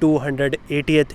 280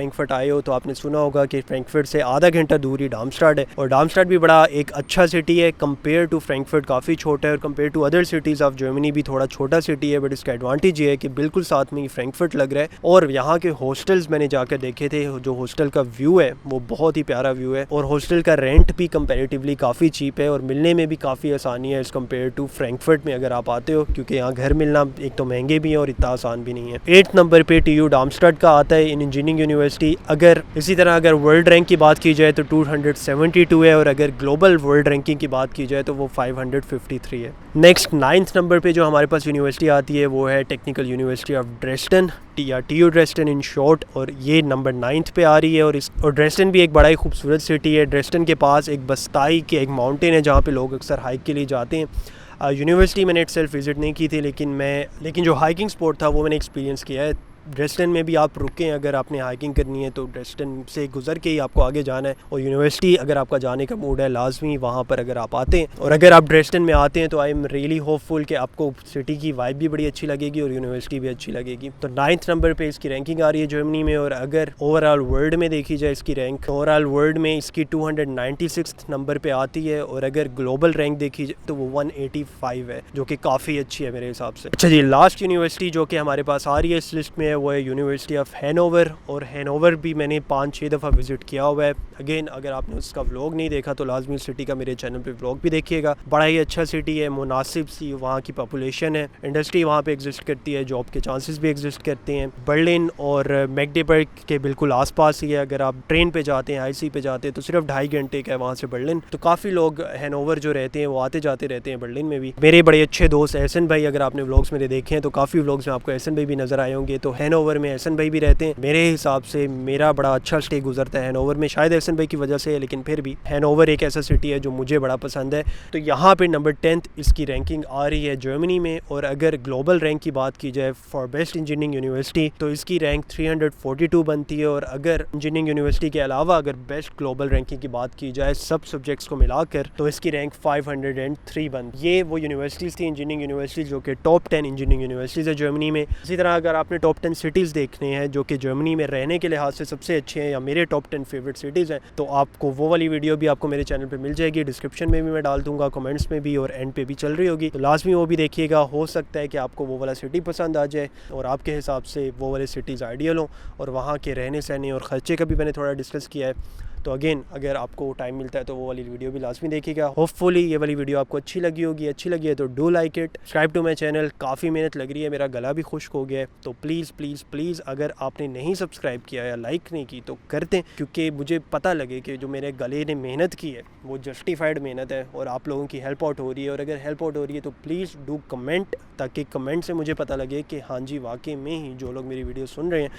Frankfurt आए हो तो आपने सुना होगा कि फ्रैंकफर्ट से आधा घंटा दूर ही डार्मस्टाड है, और डार्मस्टाड भी बड़ा एक अच्छा सिटी है कंपेयर टू फ्रैंकफर्ट, काफ़ी छोटा है, और compare to other cities of Germany भी थोड़ा छोटा सिटी है, बट इसका एडवांटेज ये है कि बिल्कुल साथ में ही फ्रैंकफर्ट लग रहा है। और यहाँ के हॉस्टल्स मैंने जाकर देखे थे, जो हॉस्टल का व्यू है वो बहुत ही प्यारा व्यू है, और हॉस्टल का रेंट भी कंपेरेटिवली काफ़ी चीप है, और मिलने में भी काफ़ी आसानी है एज़ कम्पेयर टू फ्रैंकफर्ट में अगर आप आते हो, क्योंकि यहाँ घर मिलना एक तो महंगे भी हैं और इतना आसान भी नहीं है। 8 नंबर पे TU डार्मस्टाड का आता है इन इंजीनियरिंग यूनिवर्सिटी। अगर इसी तरह अगर वर्ल्ड रैंक की बात की जाए तो 272 है, और अगर ग्लोबल वर्ल्ड रैंकिंग की बात की जाए तो वो 553 है। नेक्स्ट 9th नंबर पे जो हमारे पास यूनिवर्सिटी आती है वो है टेक्निकल यूनिवर्सिटी ऑफ ड्रेस्टन, या TU ड्रेस्टन इन शॉर्ट, और ये नंबर 9th पे आ रही है। और ड्रेस्टन भी एक बड़ा ही खूबसूरत सिटी है। ड्रेस्टन के पास एक बस्ताई के एक माउंटेन है जहाँ पे लोग अक्सर हाइक के लिए जाते हैं। यूनिवर्सिटी मैंने इट सेल्फ विज़िट नहीं की थी, लेकिन जो हाइकिंग स्पॉट था वो मैंने एक्सपीरियंस किया है। ड्रेस्टन में भी आप रुकें, अगर आपने हाइकिंग करनी है तो ड्रेस्टन से गुजर के ही आपको आगे जाना है, और यूनिवर्सिटी अगर आपका जाने का मूड है लाजमी वहाँ पर अगर आप आते हैं, और अगर आप ड्रेस्टन में आते हैं तो आई एम रियली होपफुल कि आपको सिटी की वाइब भी बड़ी अच्छी लगेगी और यूनिवर्सिटी भी अच्छी लगेगी। तो 9th नंबर पे इसकी रैंकिंग आ रही है जर्मनी में, और अगर ओवरऑल वर्ल्ड में देखी जाए इसकी रैंक, ओवरऑल वर्ल्ड में इसकी 296 नंबर पे आती है, और अगर ग्लोबल रैंक देखी जाए तो वो 185 है, जो कि काफ़ी अच्छी है मेरे हिसाब से। अच्छा जी, लास्ट यूनिवर्सिटी जो कि हमारे पास आ रही है इस लिस्ट में है वो है यूनिवर्सिटी ऑफ हैनोवर, और हैनोवर भी मैंने 5-6 दफ़ा विज़िट किया हुआ है। अगेन अगर आपने उसका व्लॉग नहीं देखा तो लाजमी सिटी का मेरे चैनल पे व्लॉग भी देखिएगा। बड़ा ही अच्छा सिटी है, मुनासिब सी वहाँ की पॉपुलेशन है, इंडस्ट्री वहाँ पे एग्जिस्ट करती है, जॉब के चांसेस भी एग्जिस्ट करते हैं। बर्लिन और मैग्डेबर्ग के बिल्कुल आसपास ही है। अगर आप ट्रेन पे जाते हैं, IC पे जाते हैं तो सिर्फ 2.5 घंटे का है वहाँ से बर्लिन। तो काफ़ी लोग हैनोवर जो रहते हैं वो आते जाते रहते हैं बर्लिन में भी। मेरे बड़े अच्छे दोस्त एहसन भाई, अगर आपने व्लॉग्स मेरे देखे हैं तो काफ़ी व्लॉग्स में आपको एहसन भाई भी नज़र आए होंगे, तो हैनोवर में एहसन भाई भी रहते हैं। मेरे हिसाब से मेरा बड़ा अच्छा स्टे गुजरता है हैनोवर में, शायद एहसन भाई की वजह से है, लेकिन फिर भी हैनोवर एक ऐसा सिटी है जो मुझे बड़ा पसंद है। तो यहाँ पे नंबर 10th इसकी रैंकिंग आ रही है जर्मनी में। और अगर ग्लोबल रैंक की बात की जाए फॉर बेस्ट इंजीनियरिंग यूनिवर्सिटी तो इसकी रैंक 342 बनती है। और अगर इंजीनियरिंग यूनिवर्सिटी के अलावा अगर बेस्ट ग्लोबल रैंकिंग की बात की जाए सब सब्जेक्ट्स को मिलाकर तो इसकी रैंक 503 बनती है। ये वो यूनिवर्सिटीज़ थी इंजीनियरिंग यूनिवर्सिटीज़ जो कि टॉप 10 इंजीनियरिंग यूनिवर्सिटीज़ है जर्मनी में। इसी तरह अगर आपने टॉप 10 सिटीज़ देखने हैं जो कि जर्मनी में रहने के लिहाज से सबसे अच्छे हैं या मेरे टॉप 10 फेवरेट सिटीज़ हैं, तो आपको वो वाली वीडियो भी आपको मेरे चैनल पे मिल जाएगी, डिस्क्रिप्शन में भी मैं डाल दूंगा, कमेंट्स में भी और एंड पे भी चल रही होगी, तो लाजमी वो भी देखिएगा। हो सकता है कि आपको वो वाला सिटी पसंद आ जाए और आपके हिसाब से वो वाले सिटीज़ आइडियल हों, और वहाँ के रहने सहने और ख़र्चे का भी मैंने थोड़ा डिस्कस किया है। तो अगेन अगर आपको टाइम मिलता है तो वो वाली वीडियो भी लाजमी देखिएगा। होपफुली ये वाली वीडियो आपको अच्छी लगी होगी। अच्छी लगी है तो do like it, subscribe to my channel. काफ़ी मेहनत लग रही है, मेरा गला भी खुश्क हो गया है, तो प्लीज़ प्लीज़ प्लीज़ अगर आपने नहीं सब्सक्राइब किया या लाइक नहीं की तो कर दें, क्योंकि मुझे पता लगे कि जो मेरे गले ने मेहनत की है वो जस्टिफाइड मेहनत है और आप लोगों की हेल्प आउट हो रही है। और अगर हेल्प आउट हो रही है तो प्लीज़ डू कमेंट, ताकि कमेंट से मुझे पता लगे कि हाँ जी वाकई में ही जो लोग मेरी वीडियो सुन रहे हैं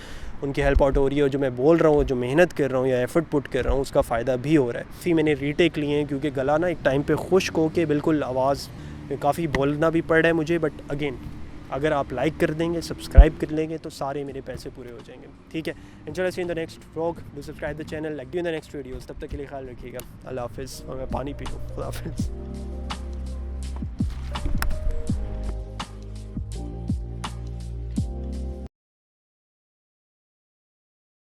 उनकी हेल्प आउट हो रही है, और जो मैं बोल रहा हूँ, जो मेहनत कर रहा हूँ या एफर्ट पुट कर रहा हूँ उसका फ़ायदा भी हो रहा है। फिर मैंने रीटेक लिए हैं क्योंकि गला ना एक टाइम पे खुश्क हो के बिल्कुल आवाज़ काफ़ी बोलना भी पड़ रहा है मुझे। बट अगेन अगर आप लाइक कर देंगे, सब्सक्राइब कर लेंगे तो सारे मेरे पैसे पूरे हो जाएंगे, ठीक है। इंशाल्लाह see in the next vlog, do subscribe the channel, like do in the next videos. तब तक के लिए ख्याल रखिएगा। अल्लाह हाफिज़। और मैं पानी पी लूँ। खुदा हाफिज़।